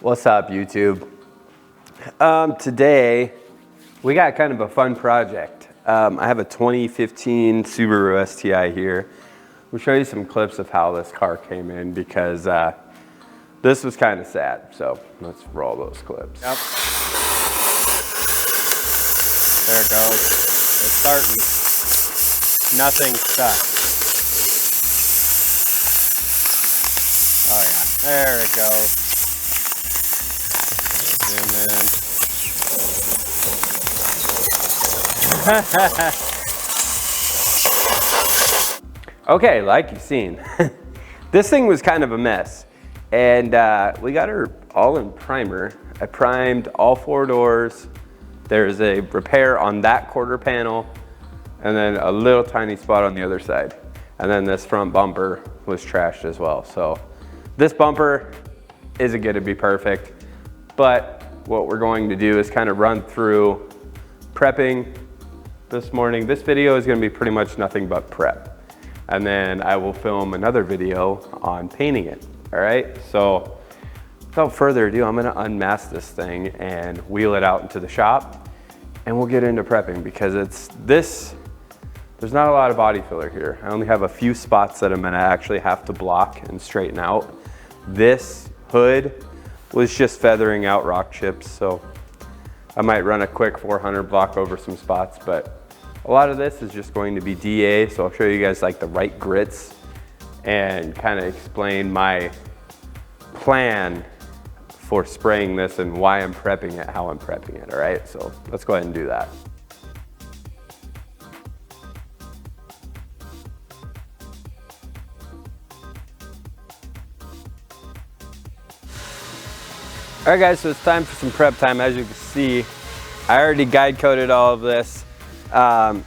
What's up, YouTube? Today we got kind of a fun project. I have a 2015 Subaru Sti here. We'll show you some clips of how this car came in because this was kind of sad. So let's roll those clips. Yep. There it goes. It's starting. Nothing stuck. Oh yeah, there it goes. Zoom in. Okay, like you've seen, this thing was kind of a mess. And we got her all in primer. I primed all 4 doors. There's a repair on that quarter panel, and then a little tiny spot on the other side. And then this front bumper was trashed as well. So this bumper isn't gonna be perfect, but what we're going to do is kind of run through prepping this morning. This video is gonna be pretty much nothing but prep. And then I will film another video on painting it, all right? So without further ado, I'm gonna unmask this thing and wheel it out into the shop, and we'll get into prepping because there's not a lot of body filler here. I only have a few spots that I'm gonna actually have to block and straighten out. This hood was just feathering out rock chips, so I might run a quick 400 block over some spots, but a lot of this is just going to be DA, so I'll show you guys like the right grits and kind of explain my plan for spraying this and why I'm prepping it, how I'm prepping it, all right? So let's go ahead and do that. All right guys, so it's time for some prep time. As you can see, I already guide coated all of this and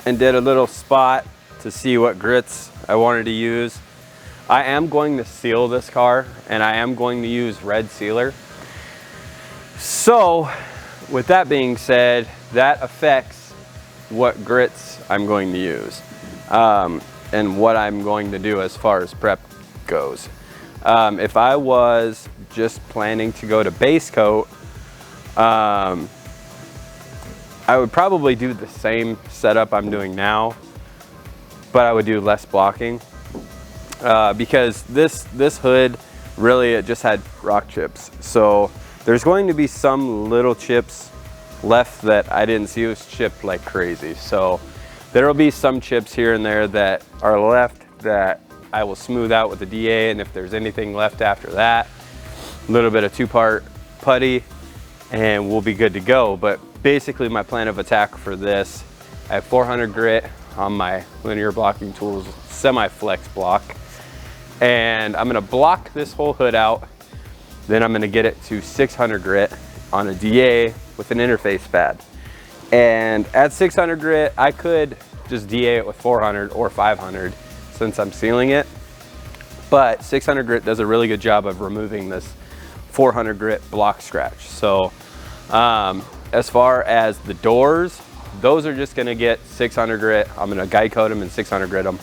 did a little spot to see what grits I wanted to use. I am going to seal this car and I am going to use red sealer. So with that being said, that affects what grits I'm going to use and what I'm going to do as far as prep goes. If I was just planning to go to base coat, I would probably do the same setup I'm doing now, but I would do less blocking. Because this hood, really it just had rock chips. So there's going to be some little chips left that I didn't see was chipped like crazy. So there'll be some chips here and there that are left that I will smooth out with the DA, and if there's anything left after that, a little bit of 2-part putty and we'll be good to go. But basically my plan of attack for this, I have 400 grit on my linear blocking tools, semi-flex block. And I'm gonna block this whole hood out. Then I'm gonna get it to 600 grit on a DA with an interface pad. And at 600 grit, I could just DA it with 400 or 500 since I'm sealing it. But 600 grit does a really good job of removing this 400 grit block scratch. So as far as the doors, those are just gonna get 600 grit. I'm gonna guide coat them and 600 grit them.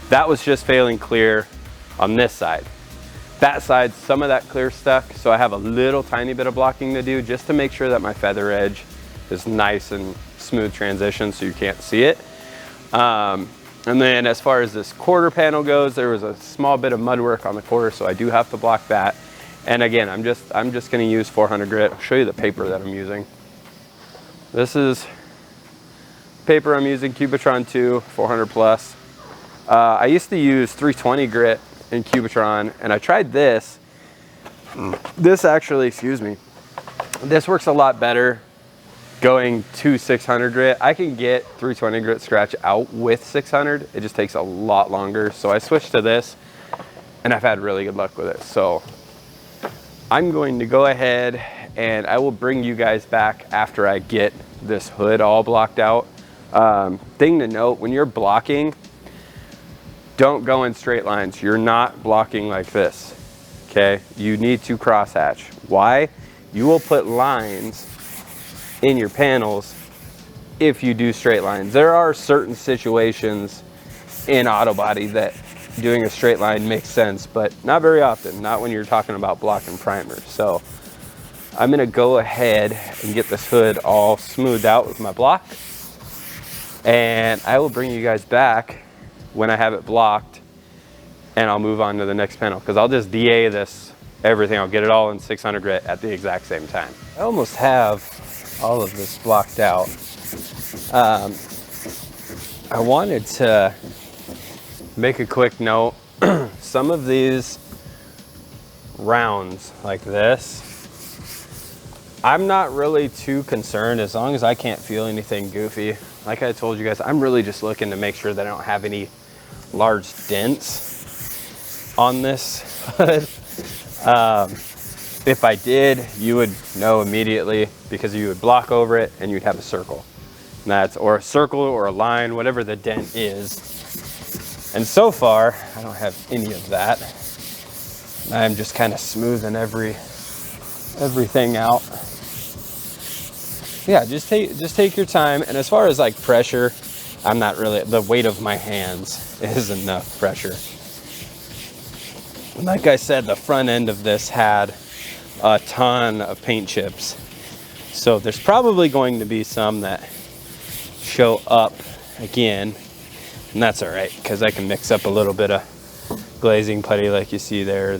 That was just failing clear on this side. That side, some of that clear stuck, so I have a little tiny bit of blocking to do just to make sure that my feather edge is nice and smooth transition so you can't see it. And then as far as this quarter panel goes, there was a small bit of mud work on the quarter, so I do have to block that. And again, I'm just gonna use 400 grit. I'll show you the paper that I'm using. This is paper I'm using, Cubitron 2, 400 plus. I used to use 320 grit in Cubitron, and I tried this. This actually, excuse me, this works a lot better going to 600 grit. I can get 320 grit scratch out with 600. It just takes a lot longer. So I switched to this, and I've had really good luck with it. So I'm going to go ahead and I will bring you guys back after I get this hood all blocked out. Thing to note, when you're blocking, don't go in straight lines. You're not blocking like this, okay? You need to crosshatch. Why? You will put lines in your panels if you do straight lines. There are certain situations in auto body that doing a straight line makes sense, but not very often, not when you're talking about block and primer. So I'm gonna go ahead and get this hood all smoothed out with my block, and I will bring you guys back when I have it blocked, and I'll move on to the next panel, because I'll just DA this, everything. I'll get it all in 600 grit at the exact same time. I almost have all of this blocked out. I wanted to make a quick note. Some of these rounds like this, I'm not really too concerned as long as I can't feel anything goofy. Like I told you guys, I'm really just looking to make sure that I don't have any large dents on this hood. If I did, you would know immediately, because you would block over it and you'd have a circle. And that's, or a circle or a line, whatever the dent is. And so far, I don't have any of that. I'm just kind of smoothing everything out. Yeah, just take your time. And as far as like pressure, I'm not really, the weight of my hands is enough pressure. Like I said, the front end of this had a ton of paint chips. So there's probably going to be some that show up again. And that's all right, because I can mix up a little bit of glazing putty like you see there. A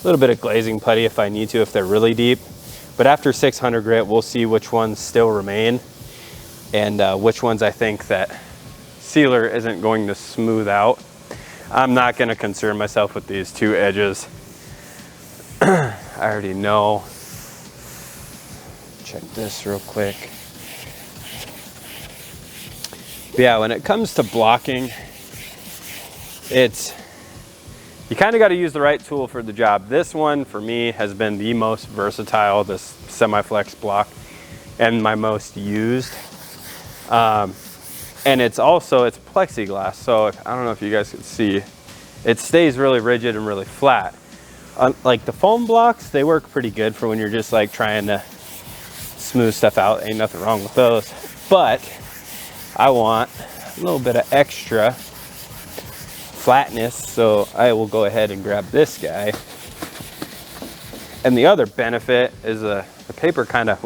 little bit of glazing putty if I need to, if they're really deep. But after 600 grit, we'll see which ones still remain and which ones I think that sealer isn't going to smooth out. I'm not going to concern myself with these two edges. I already know. Check this real quick. But yeah, when it comes to blocking, you kind of got to use the right tool for the job. This one for me has been the most versatile, this semi-flex block, and my most used. And it's plexiglass, so I don't know if you guys can see, it stays really rigid and really flat. Like the foam blocks, they work pretty good for when you're just like trying to smooth stuff out. Ain't nothing wrong with those. But I want a little bit of extra flatness, so I will go ahead and grab this guy. And the other benefit is the paper kind of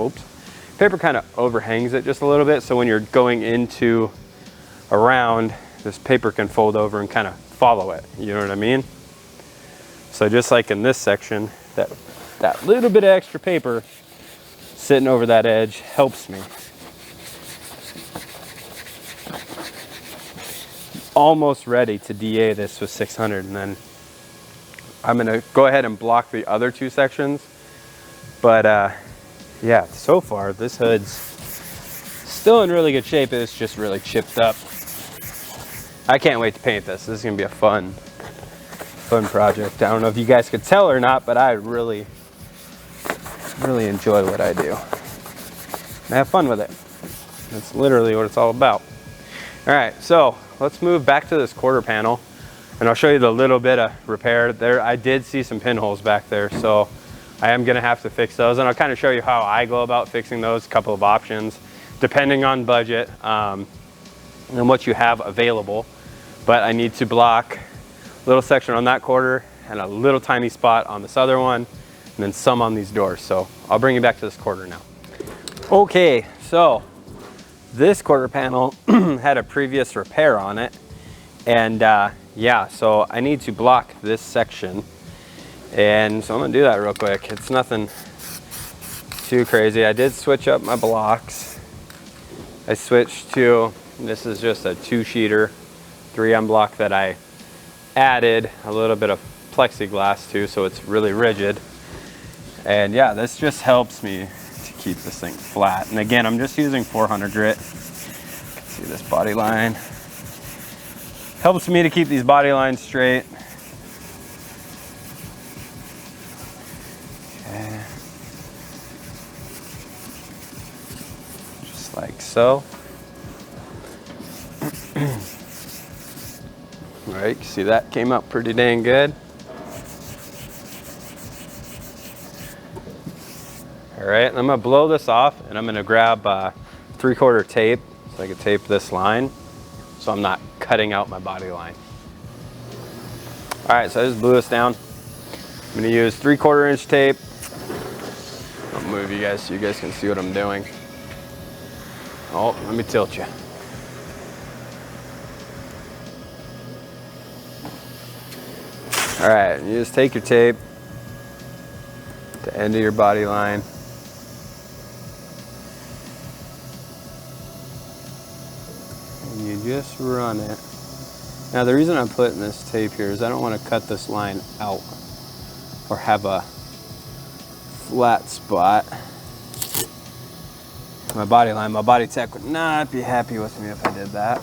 overhangs it just a little bit, so when you're going into a round, this paper can fold over and kind of follow it, you know what I mean? So just like in this section, that little bit of extra paper sitting over that edge helps me. Almost ready to DA this with 600, and then I'm gonna go ahead and block the other two sections. But yeah, so far this hood's still in really good shape. It's just really chipped up. I can't wait to paint this. This is gonna be a fun project. I don't know if you guys could tell or not, but I really enjoy what I do. I have fun with it. That's literally what it's all about. All right, so let's move back to this quarter panel, and I'll show you the little bit of repair there. I did see some pinholes back there, so I am gonna have to fix those, and I'll kind of show you how I go about fixing those, a couple of options, depending on budget and what you have available. But I need to block a little section on that quarter and a little tiny spot on this other one, and then some on these doors. So I'll bring you back to this quarter now. Okay, so this quarter panel had a previous repair on it, and yeah, so I need to block this section, and so I'm gonna do that real quick. It's nothing too crazy. I did switch up my blocks. I switched to, this is just a 2-sheeter 3M block that I added a little bit of plexiglass to, so it's really rigid. And yeah, this just helps me to keep this thing flat. And again, I'm just using 400 grit. You can see this body line. Helps me to keep these body lines straight. Okay. Just like so. All right, you see that came out pretty dang good. All right, and I'm gonna blow this off, and I'm gonna grab 3/4 tape so I can tape this line so I'm not cutting out my body line. All right, so I just blew this down. I'm gonna use 3/4 inch tape. I'll move you guys so you guys can see what I'm doing. Oh, let me tilt you. All right, you just take your tape to the end of your body line. And you just run it. Now the reason I'm putting this tape here is I don't want to cut this line out or have a flat spot. My body line, my body tech would not be happy with me if I did that.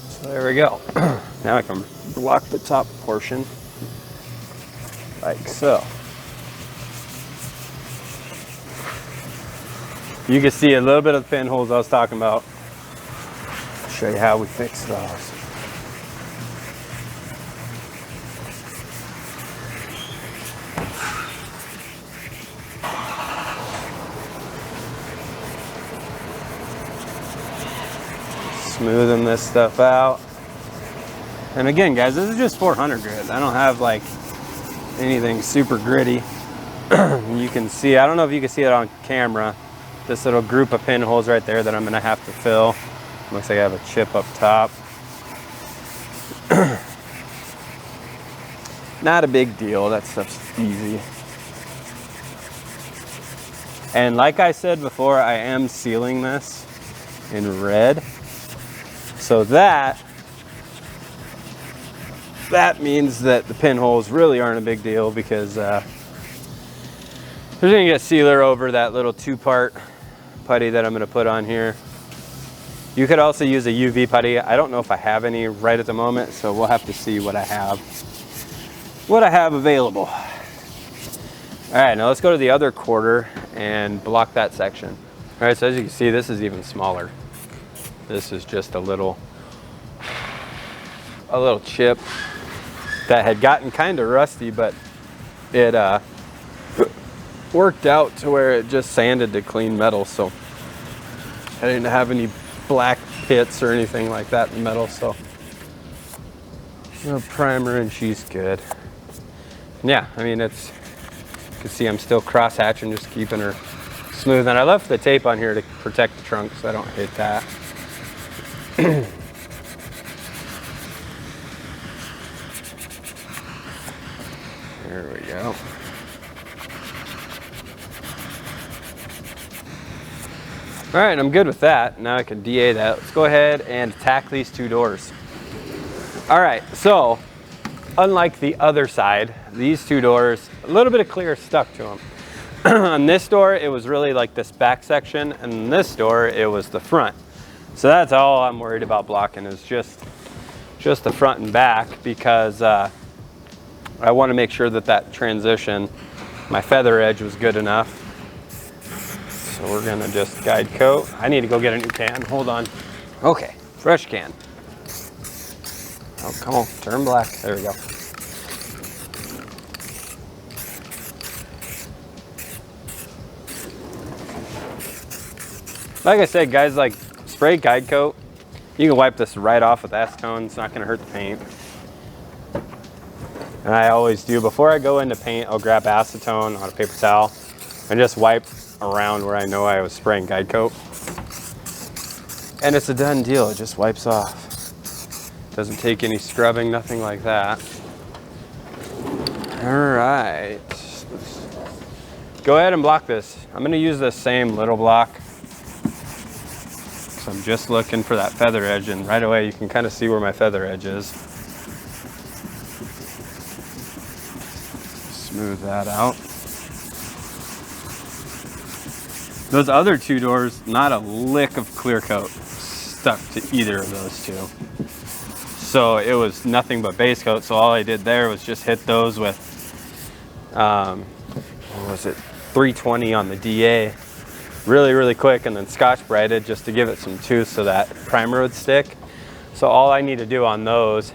So there we go. Now I can block the top portion like so. You can see a little bit of the pinholes I was talking about. I'll show you how we fix those. Smoothing this stuff out. And again, guys, this is just 400 grit. I don't have like anything super gritty. You can see, I don't know if you can see it on camera, this little group of pinholes right there that I'm gonna have to fill. Looks like I have a chip up top. Not a big deal, that stuff's easy. And like I said before, I am sealing this in red. So that means that the pinholes really aren't a big deal because there's gonna get sealer over that little 2-part putty that I'm gonna put on here. You could also use a UV putty. I don't know if I have any right at the moment, so we'll have to see what I have available. All right, now let's go to the other quarter and block that section. All right, so as you can see, this is even smaller. This is just a little chip that had gotten kind of rusty, but it worked out to where it just sanded to clean metal, so I didn't have any black pits or anything like that in the metal, so no primer and she's good. Yeah, I mean, you can see I'm still cross hatching, just keeping her smooth, and I left the tape on here to protect the trunk so I don't hit that. There we go. All right, I'm good with that. Now I can DA that. Let's go ahead and tack these 2 doors. All right, so unlike the other side, these 2 doors, a little bit of clear stuck to them. On this door, it was really like this back section, and on this door, it was the front. So that's all I'm worried about blocking is just the front and back, because I want to make sure that transition, my feather edge was good enough. So we're gonna just guide coat. I need to go get a new can, hold on. Okay, fresh can. Oh, come on, turn black, there we go. Like I said, guys, like spray guide coat. You can wipe this right off with acetone. It's not gonna hurt the paint. And I always do, before I go into paint, I'll grab acetone on a paper towel and just wipe around where I know I was spraying guide coat. And it's a done deal, it just wipes off. Doesn't take any scrubbing, nothing like that. All right, go ahead and block this. I'm gonna use this same little block. So I'm just looking for that feather edge, and right away you can kind of see where my feather edge is. Smooth that out. Those other 2 doors, not a lick of clear coat stuck to either of those 2. So it was nothing but base coat. So all I did there was just hit those with, what was it, 320 on the DA. Really, really quick, and then Scotch-Brighted just to give it some tooth so that primer would stick. So all I need to do on those,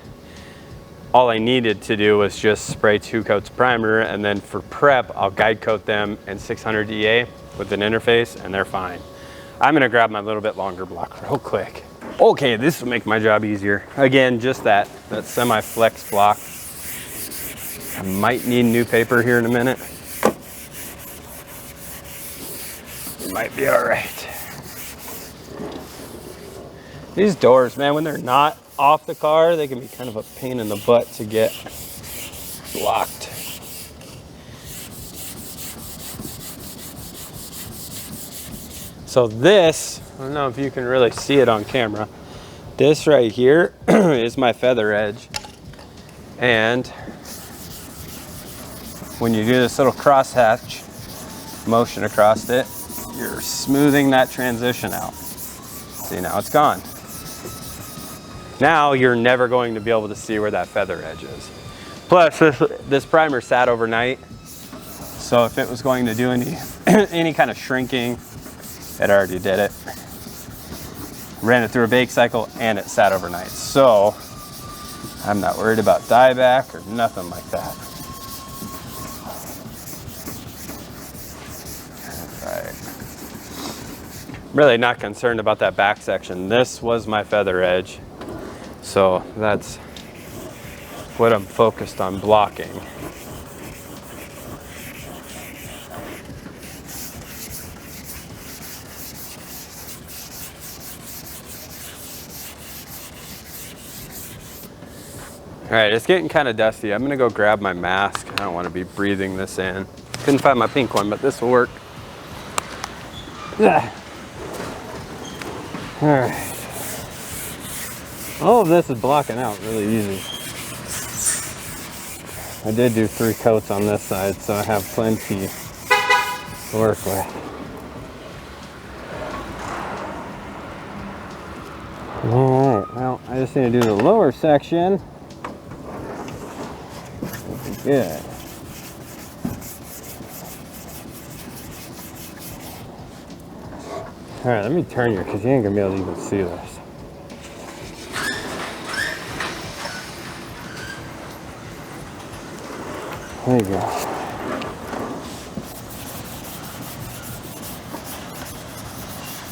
all I needed to do was just spray 2 coats of primer, and then for prep, I'll guide coat them in 600 DA with an interface, and they're fine. I'm gonna grab my little bit longer block real quick. Okay, this will make my job easier. Again, just that semi-flex block. I might need new paper here in a minute. It might be all right. These doors, man, when they're not off the car, they can be kind of a pain in the butt to get locked. So this, I don't know if you can really see it on camera. This right here is my feather edge. And when you do this little crosshatch motion across it, you're smoothing that transition out. See, now it's gone. Now you're never going to be able to see where that feather edge is. Plus, this primer sat overnight, so if it was going to do any kind of shrinking, it already did it. Ran it through a bake cycle and it sat overnight. So I'm not worried about dieback or nothing like that. All right. Really not concerned about that back section. This was my feather edge. So that's what I'm focused on blocking. All right, it's getting kind of dusty. I'm gonna go grab my mask. I don't want to be breathing this in. Couldn't find my pink one, but this will work. Yeah. All right. All of this is blocking out really easy. I did do 3 coats on this side, so I have plenty to work with. All right, well, I just need to do the lower section. Good. All right, let me turn you because you ain't gonna be able to even see this. There you go.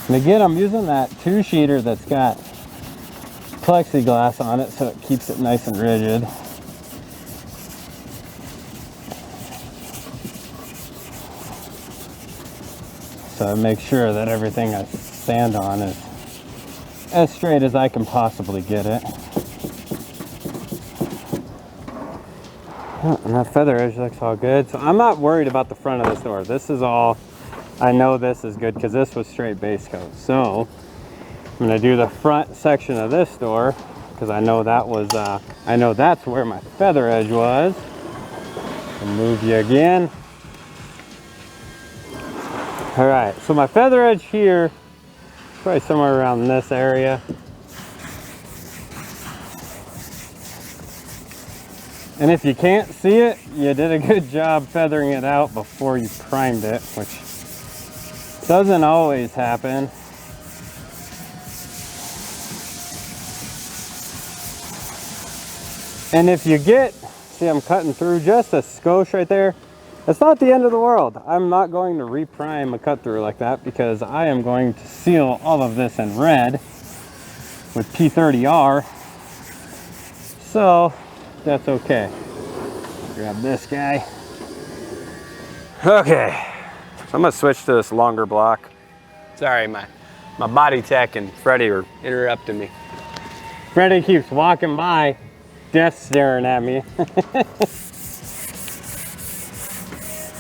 And again, I'm using that 2-sheeter that's got plexiglass on it so it keeps it nice and rigid. So I make sure that everything I stand on is as straight as I can possibly get it. Oh, and that feather edge looks all good. So I'm not worried about the front of this door. This is all, I know this is good because this was straight base coat. So I'm gonna do the front section of this door because I know that was, I know that's where my feather edge was. I'll move you again. All right, so my feather edge here, probably somewhere around this area. And if you can't see it, you did a good job feathering it out before you primed it, which doesn't always happen. And if you get, see I'm cutting through just a skosh right there, it's not the end of the world. I'm not going to reprime a cut through like that because I am going to seal all of this in red with P30R. So that's okay. Grab this guy. Okay, so I'm gonna switch to this longer block. Sorry, my body tech and Freddie are interrupting me. Freddie keeps walking by, death staring at me.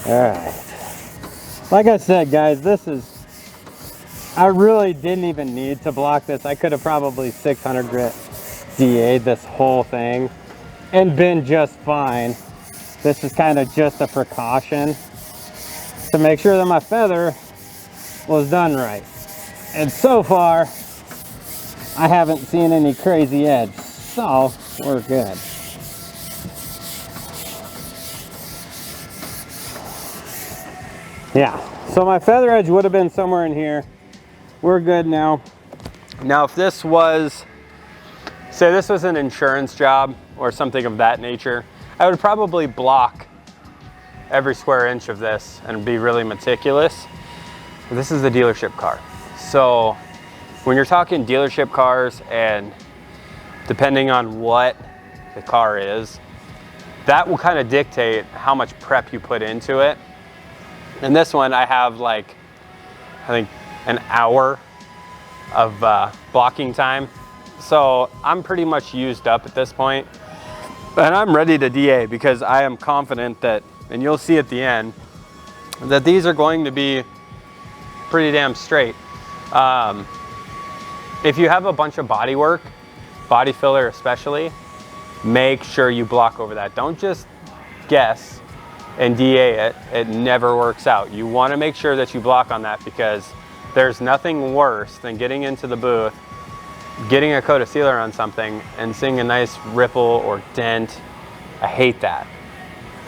All right. Like I said, guys, this is, I really didn't even need to block this. I could have probably 600 grit DA'd this whole thing and been just fine. This is kind of just a precaution to make sure that my feather was done right. And so far, I haven't seen any crazy edge, so we're good. Yeah, so my feather edge would have been somewhere in here. We're good now. Now, if this was, say this was an insurance job or something of that nature, I would probably block every square inch of this and be really meticulous. But this is the dealership car. So when you're talking dealership cars, and depending on what the car is, that will kind of dictate how much prep you put into it. And this one, I have like, I think an hour of blocking time. So I'm pretty much used up at this point. And I'm ready to DA because I am confident that, and you'll see at the end, that these are going to be pretty damn straight. If you have a bunch of body work, body filler especially, make sure you block over that. Don't just guess and DA it. It never works out. You want to make sure that you block on that, because there's nothing worse than getting into the booth, getting a coat of sealer on something and seeing a nice ripple or dent. I hate that.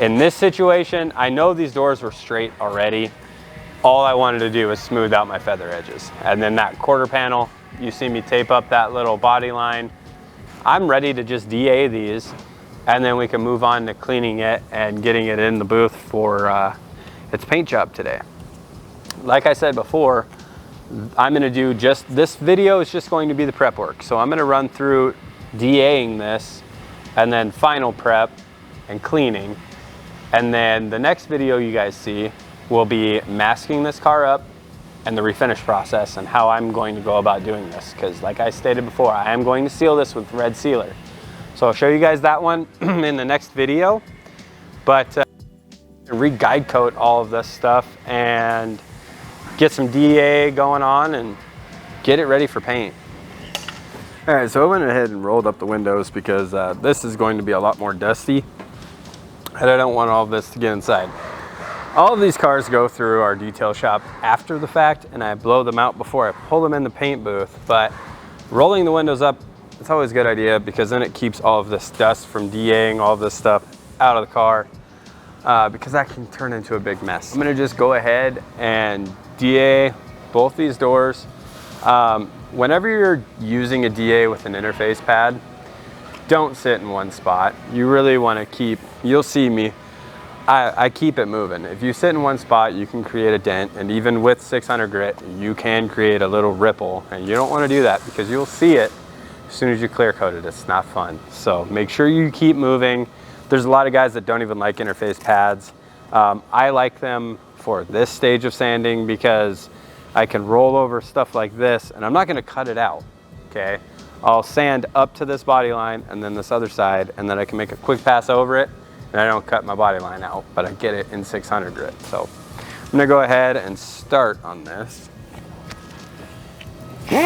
In this situation, I know these doors were straight already. All I wanted to do was smooth out my feather edges. And then that quarter panel, you see me tape up that little body line. I'm ready to just DA these, and then we can move on to cleaning it and getting it in the booth for its paint job today. Like I said before, I'm gonna do just, this video is just going to be the prep work. So I'm gonna run through DAing this, and then final prep and cleaning. And then the next video you guys see will be masking this car up and the refinish process and how I'm going to go about doing this. Because like I stated before, I am going to seal this with red sealer. So I'll show you guys that one in the next video. But re-guide coat all of this stuff and get some DA going on and get it ready for paint. All right, so I went ahead and rolled up the windows because this is going to be a lot more dusty, and I don't want all of this to get inside. All of these cars go through our detail shop after the fact, and I blow them out before I pull them in the paint booth. But rolling the windows up, it's always a good idea, because then it keeps all of this dust from DAing all of this stuff out of the car, because that can turn into a big mess. I'm gonna just go ahead and DA both these doors. Whenever you're using a DA with an interface pad, don't sit in one spot. You really want to keep, you'll see me, I keep it moving. If you sit in one spot, you can create a dent, and even with 600 grit, you can create a little ripple, and you don't want to do that because you'll see it as soon as you clear coat it. It's not fun. So make sure you keep moving. There's a lot of guys that don't even like interface pads. I like them for this stage of sanding because I can roll over stuff like this, and I'm not going to cut it out, okay? I'll sand up to this body line and then this other side, and then I can make a quick pass over it, and I don't cut my body line out, but I get it in 600 grit. So I'm gonna go ahead and start on this. See,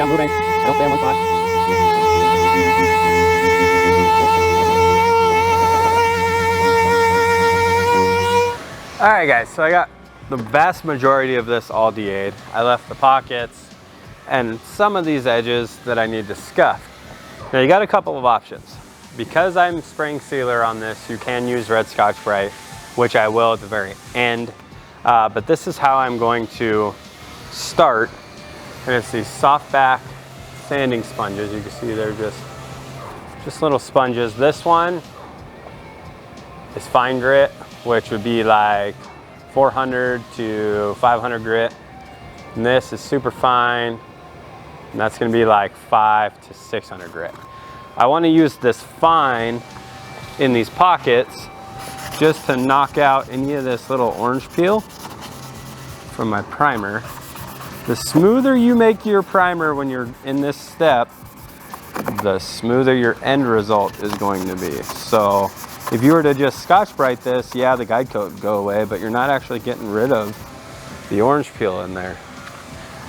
I'm moving. I don't stay in one spot. All right, guys, so I got the vast majority of this all DA'd. I left the pockets and some of these edges that I need to scuff. Now you got a couple of options. Because I'm spraying sealer on this, you can use red Scotch-Brite, which I will at the very end. But this is how I'm going to start. And it's these soft back sanding sponges. You can see they're just little sponges. This one is fine grit, which would be like 400 to 500 grit. And this is super fine, and that's gonna be like 500 to 600 grit. I wanna use this fine in these pockets just to knock out any of this little orange peel from my primer. The smoother you make your primer when you're in this step, the smoother your end result is going to be. So if you were to just Scotch-Brite this, yeah, the guide coat would go away, but you're not actually getting rid of the orange peel in there.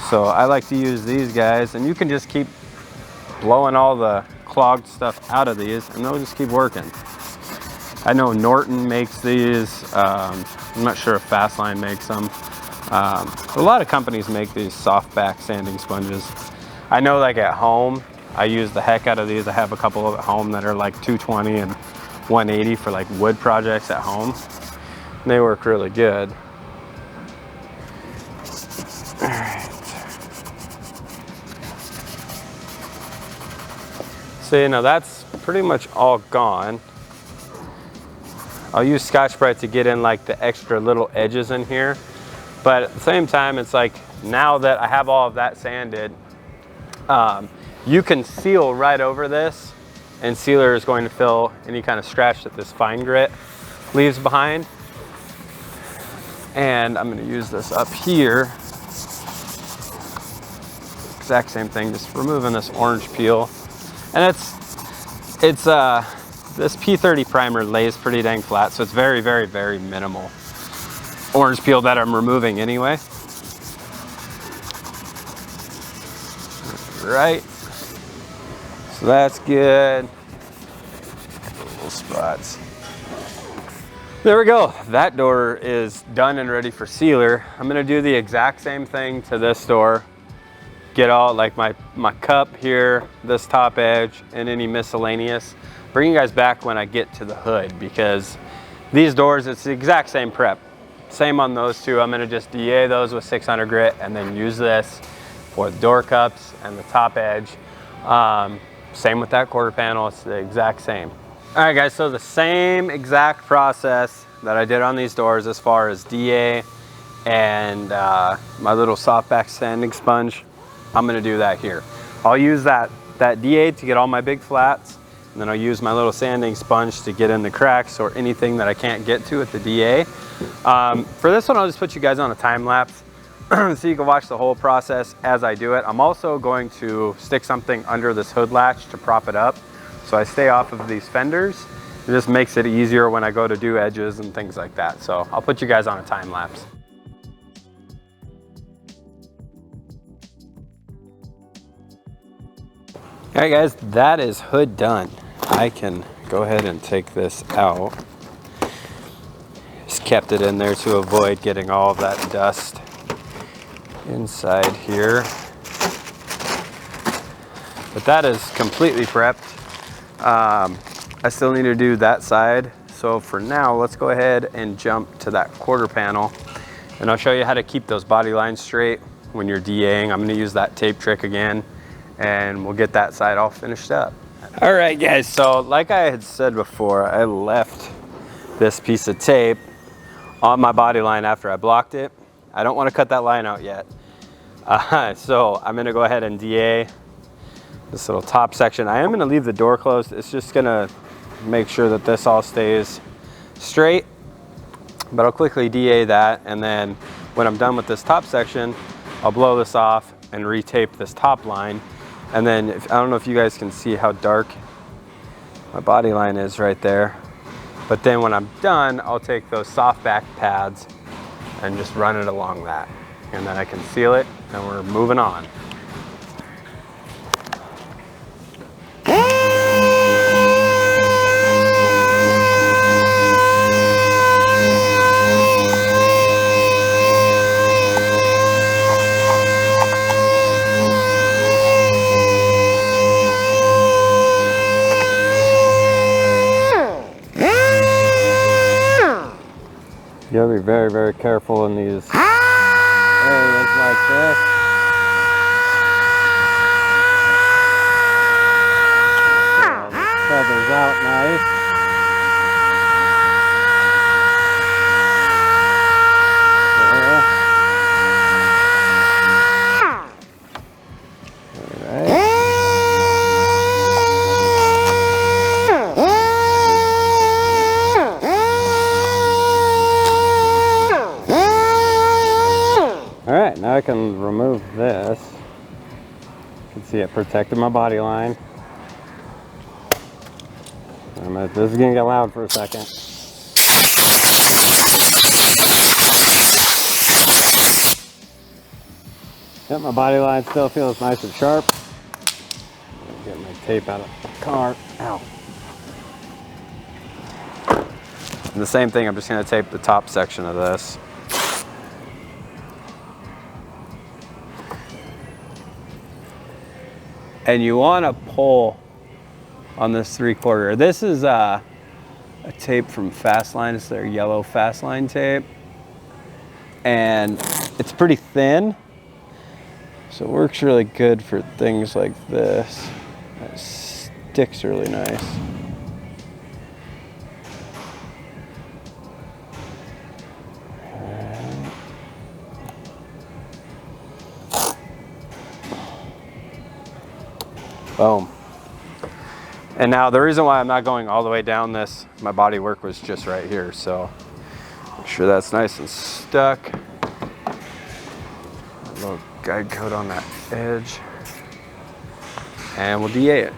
So I like to use these guys, and you can just keep blowing all the clogged stuff out of these, and they'll just keep working. I know Norton makes these. I'm not sure if Fastline makes them. A lot of companies make these soft back sanding sponges. I know, like at home, I use the heck out of these. I have a couple of at home that are like 220 and 180 for like wood projects at home. And they work really good. All right. So, you know, that's pretty much all gone. I'll use Scotch-Brite to get in like the extra little edges in here. But at the same time, it's like, now that I have all of that sanded, you can seal right over this, and sealer is going to fill any kind of scratch that this fine grit leaves behind. And I'm gonna use this up here. Exact same thing, just removing this orange peel. And it's this P30 primer lays pretty dang flat, so it's very, very, very minimal orange peel that I'm removing anyway. Right, so that's good. Little spots. There we go. That door is done and ready for sealer. I'm gonna do the exact same thing to this door. Get all like my cup here, this top edge, and any miscellaneous. Bring you guys back when I get to the hood, because these doors, it's the exact same prep. Same on those two. I'm gonna just DA those with 600 grit and then use this for the door cups and the top edge. Same with that quarter panel, it's the exact same. All right guys, so the same exact process that I did on these doors as far as DA and my little soft back sanding sponge, I'm gonna do that here. I'll use that DA to get all my big flats, and then I'll use my little sanding sponge to get in the cracks or anything that I can't get to with the DA. For this one, I'll just put you guys on a time lapse so you can watch the whole process as I do it. I'm also going to stick something under this hood latch to prop it up, so I stay off of these fenders. It just makes it easier when I go to do edges and things like that. So I'll put you guys on a time lapse. All right guys, that is hood done. I can go ahead and take this out. Just kept it in there to avoid getting all of that dust inside here. But that is completely prepped. I still need to do that side. So for now, let's go ahead and jump to that quarter panel, and I'll show you how to keep those body lines straight when you're DAing. I'm gonna use that tape trick again, and we'll get that side all finished up. All right guys, so like I had said before, I left this piece of tape on my body line after I blocked it. I don't want to cut that line out yet. So I'm gonna go ahead and DA this little top section. I am gonna leave the door closed. It's just gonna make sure that this all stays straight, but I'll quickly DA that, and then when I'm done with this top section, I'll blow this off and retape this top line. And then I don't know if you guys can see how dark my body line is right there, but then when I'm done, I'll take those soft back pads and just run it along that, and then I can seal it, and we're moving on. You gotta be very, very careful in these areas like this. Feathers out nice. Alright, now I can remove this. You can see it protected my body line. This is gonna get loud for a second. Yep, my body line still feels nice and sharp. Get my tape out of the car. Ow. And the same thing, I'm just gonna tape the top section of this. And you want to pull on this 3/4. This is a tape from Fastline. It's their yellow Fastline tape, and it's pretty thin, so it works really good for things like this. It sticks really nice. Boom. And now the reason why I'm not going all the way down this, my body work was just right here. So make sure that's nice and stuck. A little guide coat on that edge. And we'll DA it.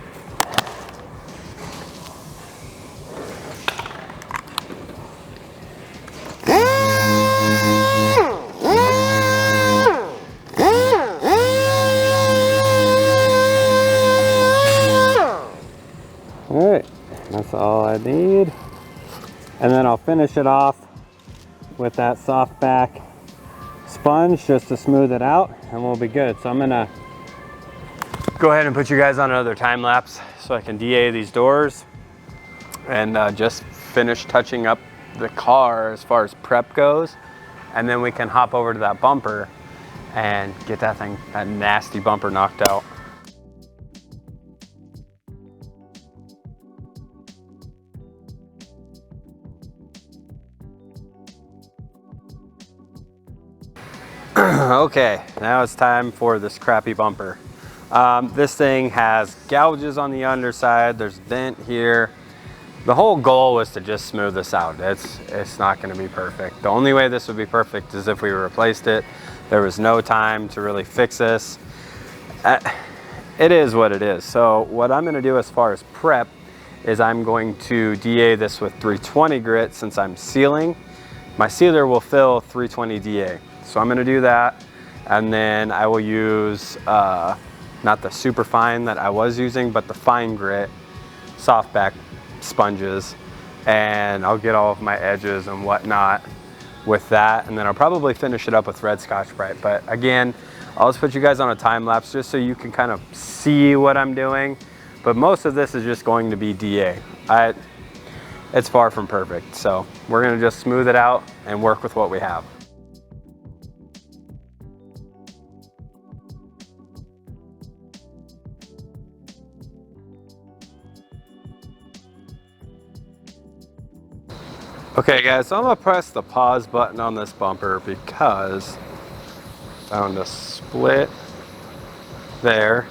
All right, that's all I need. And then I'll finish it off with that soft back sponge just to smooth it out, and we'll be good. So I'm gonna go ahead and put you guys on another time lapse so I can DA these doors and just finish touching up the car as far as prep goes. And then we can hop over to that bumper and get that thing, that nasty bumper, knocked out. Okay, now it's time for this crappy bumper. This thing has gouges on the underside, there's vent here. The whole goal was to just smooth this out. It's not gonna be perfect. The only way this would be perfect is if we replaced it. There was no time to really fix this. It is what it is. So what I'm gonna do as far as prep is I'm going to DA this with 320 grit since I'm sealing. My sealer will fill 320 DA. So I'm gonna do that, and then I will use, not the super fine that I was using, but the fine grit soft back sponges, and I'll get all of my edges and whatnot with that, and then I'll probably finish it up with red Scotch-Brite. But again, I'll just put you guys on a time lapse just so you can kind of see what I'm doing, but most of this is just going to be DA. It's far from perfect, so we're gonna just smooth it out and work with what we have. Okay guys, so I'm gonna press the pause button on this bumper because I found a split there.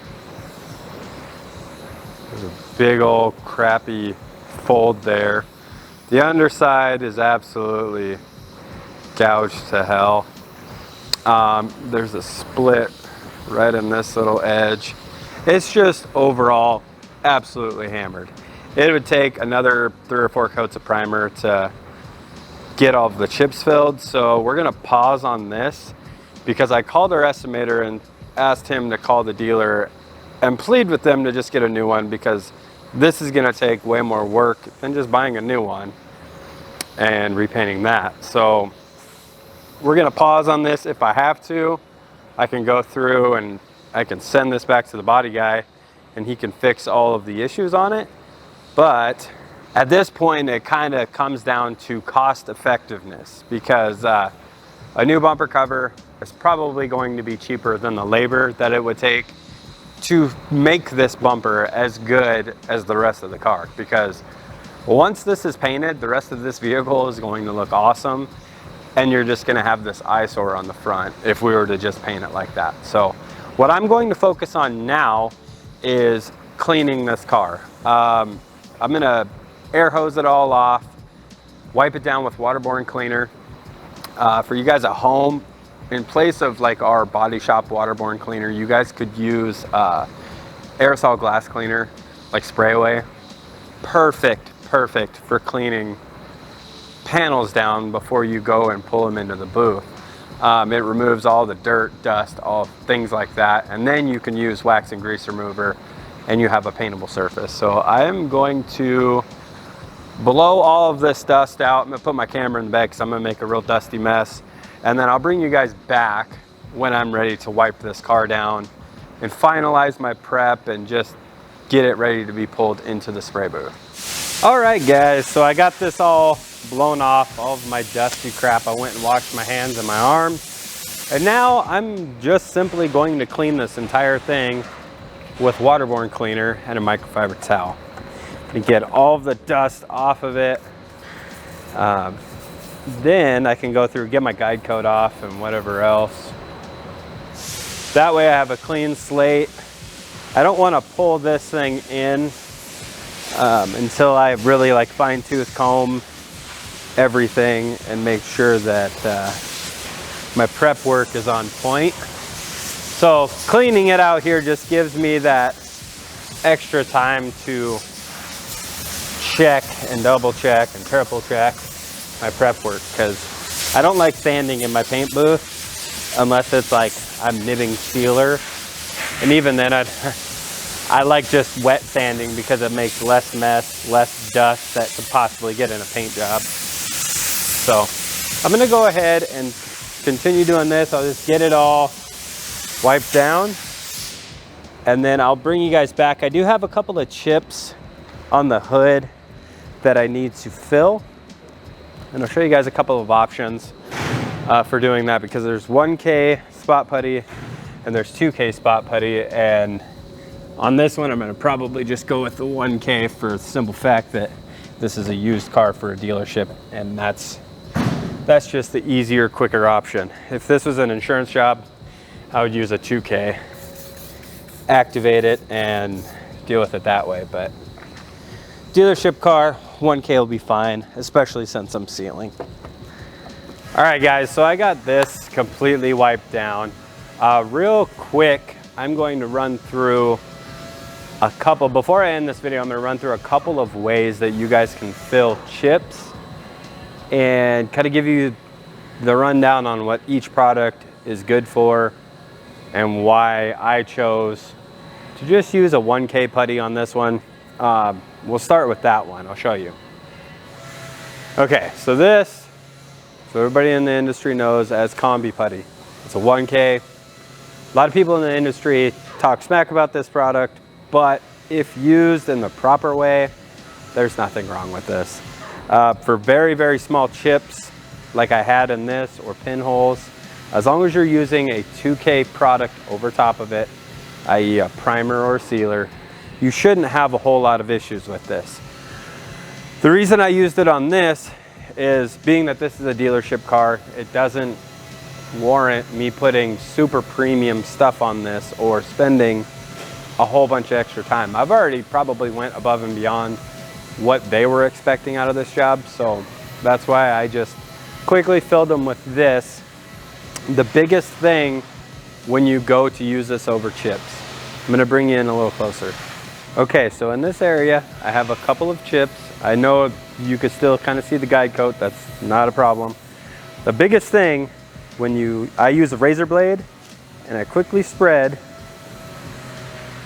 There's a big old crappy fold there. The underside is absolutely gouged to hell. There's a split right in this little edge. It's just overall absolutely hammered. It would take another 3 or 4 coats of primer to get all of the chips filled. So we're gonna pause on this because I called our estimator and asked him to call the dealer and plead with them to just get a new one, because this is gonna take way more work than just buying a new one and repainting that. So we're gonna pause on this. If I have to, I can go through and I can send this back to the body guy and he can fix all of the issues on it. But at this point, it kind of comes down to cost effectiveness, because a new bumper cover is probably going to be cheaper than the labor that it would take to make this bumper as good as the rest of the car. Because once this is painted, the rest of this vehicle is going to look awesome, and you're just going to have this eyesore on the front if we were to just paint it like that. So what I'm going to focus on now is cleaning this car. I'm going to air hose it all off, wipe it down with waterborne cleaner. For you guys at home, in place of like our body shop waterborne cleaner, you guys could use aerosol glass cleaner, like spray away. Perfect for cleaning panels down before you go and pull them into the booth. It removes all the dirt, dust, all things like that, and then you can use wax and grease remover and you have a paintable surface. So I am going to blow all of this dust out. I'm gonna put my camera in the back because I'm gonna make a real dusty mess. And then I'll bring you guys back when I'm ready to wipe this car down and finalize my prep and just get it ready to be pulled into the spray booth. All right guys, so I got this all blown off, all of my dusty crap. I went and washed my hands and my arms. And now I'm just simply going to clean this entire thing with waterborne cleaner and a microfiber towel to get all of the dust off of it. Then I can go through, get my guide coat off and whatever else. That way I have a clean slate I don't want to pull this thing in until I really like fine tooth comb everything and make sure that my prep work is on point. So cleaning it out here just gives me that extra time to check and double check and triple check my prep work, because I don't like sanding in my paint booth unless it's like I'm nibbing sealer, and even then I like just wet sanding because it makes less mess, less dust that could possibly get in a paint job. So I'm gonna go ahead and continue doing this. I'll just get it all wiped down and then I'll bring you guys back. I do have a couple of chips on the hood that I need to fill, and I'll show you guys a couple of options for doing that, because there's 1K spot putty and there's 2K spot putty, and on this one I'm going to probably just go with the 1K for the simple fact that this is a used car for a dealership, and that's just the easier, quicker option. If this was an insurance job, I would use a 2K, activate it and deal with it that way, but dealership car, 1K will be fine, especially since I'm sealing. All right guys, so I got this completely wiped down. Real quick, I'm going to run through a couple, before I end this video, I'm going to run through a couple of ways that you guys can fill chips and kind of give you the rundown on what each product is good for and why I chose to just use a 1K putty on this one. We'll start with that one. I'll show you. Okay, so this, so everybody in the industry knows as combi putty. It's a 1K. A lot of people in the industry talk smack about this product, but if used in the proper way, there's nothing wrong with this. For very, very small chips, like I had in this, or pinholes, as long as you're using a 2K product over top of it, i.e. a primer or sealer, you shouldn't have a whole lot of issues with this. The reason I used it on this is, being that this is a dealership car, it doesn't warrant me putting super premium stuff on this or spending a whole bunch of extra time. I've already probably went above and beyond what they were expecting out of this job, so that's why I just quickly filled them with this. The biggest thing when you go to use this over chips, I'm gonna bring you in a little closer. Okay, so in this area, I have a couple of chips. I know you can still kind of see the guide coat, that's not a problem. The biggest thing, I use a razor blade and I quickly spread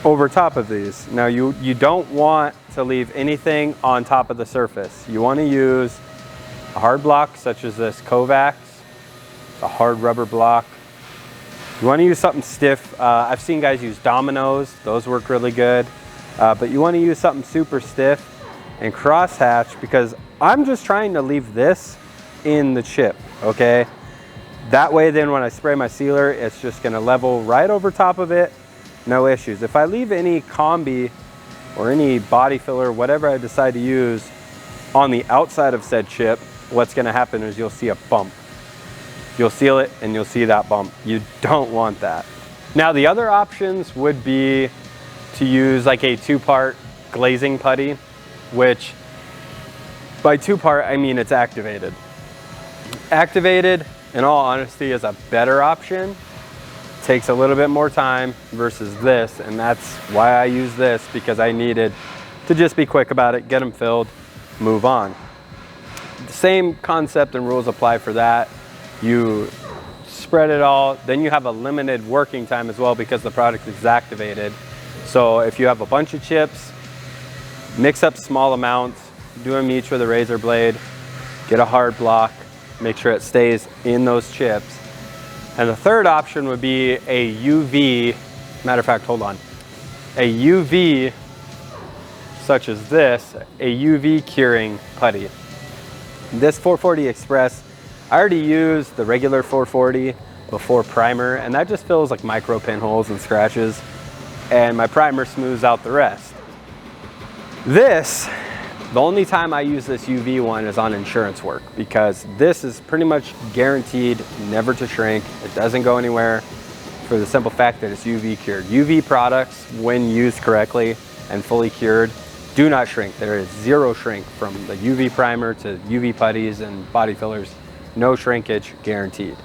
over top of these. Now you don't want to leave anything on top of the surface. You want to use a hard block such as this Kovacs, a hard rubber block. You want to use something stiff. I've seen guys use dominoes, those work really good. But you want to use something super stiff and crosshatch, because I'm just trying to leave this in the chip, okay? That way then when I spray my sealer, it's just gonna level right over top of it, no issues. If I leave any combi or any body filler, whatever I decide to use, on the outside of said chip, what's gonna happen is you'll see a bump. You'll seal it and you'll see that bump. You don't want that. Now the other options would be to use like a 2-part glazing putty, which by 2-part, I mean it's activated. Activated, in all honesty, is a better option. Takes a little bit more time versus this, and that's why I use this, because I needed to just be quick about it, get them filled, move on. The same concept and rules apply for that. You spread it all, then you have a limited working time as well, because the product is activated. So if you have a bunch of chips, mix up small amounts, do them each with a razor blade, get a hard block, make sure it stays in those chips. And the third option would be a UV, matter of fact, hold on. A UV, such as this, a UV curing putty. This 440 Express, I already used the regular 440 before primer, and that just fills like micro pinholes and scratches, and my primer smooths out the rest. This, the only time I use this UV one is on insurance work, because this is pretty much guaranteed never to shrink. It doesn't go anywhere for the simple fact that it's UV cured. UV products, when used correctly and fully cured, do not shrink. There is zero shrink from the UV primer to UV putties and body fillers. No shrinkage guaranteed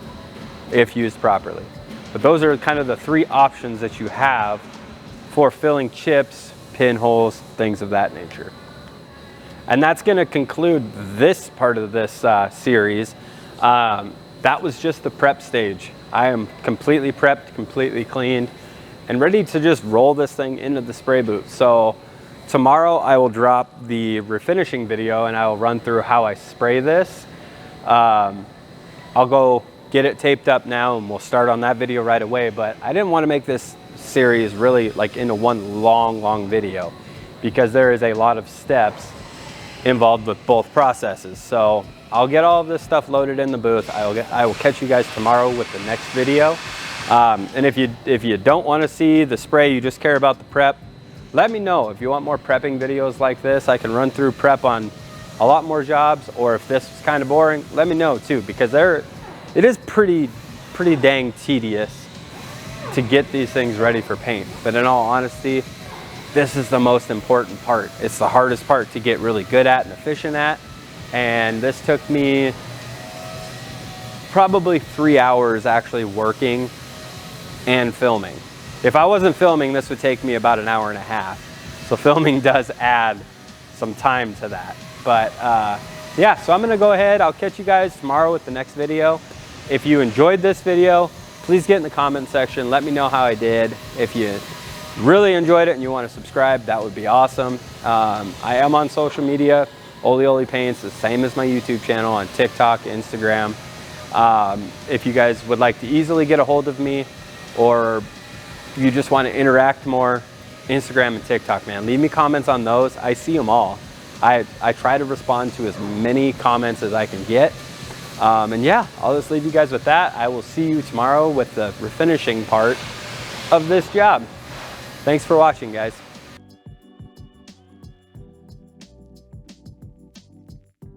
if used properly. But those are kind of the three options that you have for filling chips, pinholes, things of that nature. And that's going to conclude this part of this series. That was just the prep stage. I am completely prepped, completely cleaned, and ready to just roll this thing into the spray booth. So tomorrow I will drop the refinishing video and I will run through how I spray this. I'll go get it taped up now and we'll start on that video right away, but I didn't want to make this series really like into one long video because there is a lot of steps involved with both processes. So I'll get all of this stuff loaded in the booth. I will catch you guys tomorrow with the next video. And if you don't want to see the spray, you just care about the prep, let me know. If you want more prepping videos like this, I can run through prep on a lot more jobs, or if this is kind of boring, let me know too, because it is pretty dang tedious to get these things ready for paint. But in all honesty, this is the most important part. It's the hardest part to get really good at and efficient at. And this took me probably 3 hours actually working and filming. If I wasn't filming, this would take me about an hour and a half. So filming does add some time to that. But yeah, so I'm gonna go ahead. I'll catch you guys tomorrow with the next video. If you enjoyed this video, please get in the comment section. Let me know how I did. If you really enjoyed it and you want to subscribe, that would be awesome. I am on social media, Oli Paints, the same as my YouTube channel, on TikTok, Instagram. If you guys would like to easily get a hold of me, or you just want to interact more, Instagram and TikTok, man, leave me comments on those. I see them all. I try to respond to as many comments as I can get. And yeah, I'll just leave you guys with that. I will see you tomorrow with the refinishing part of this job. Thanks for watching, guys.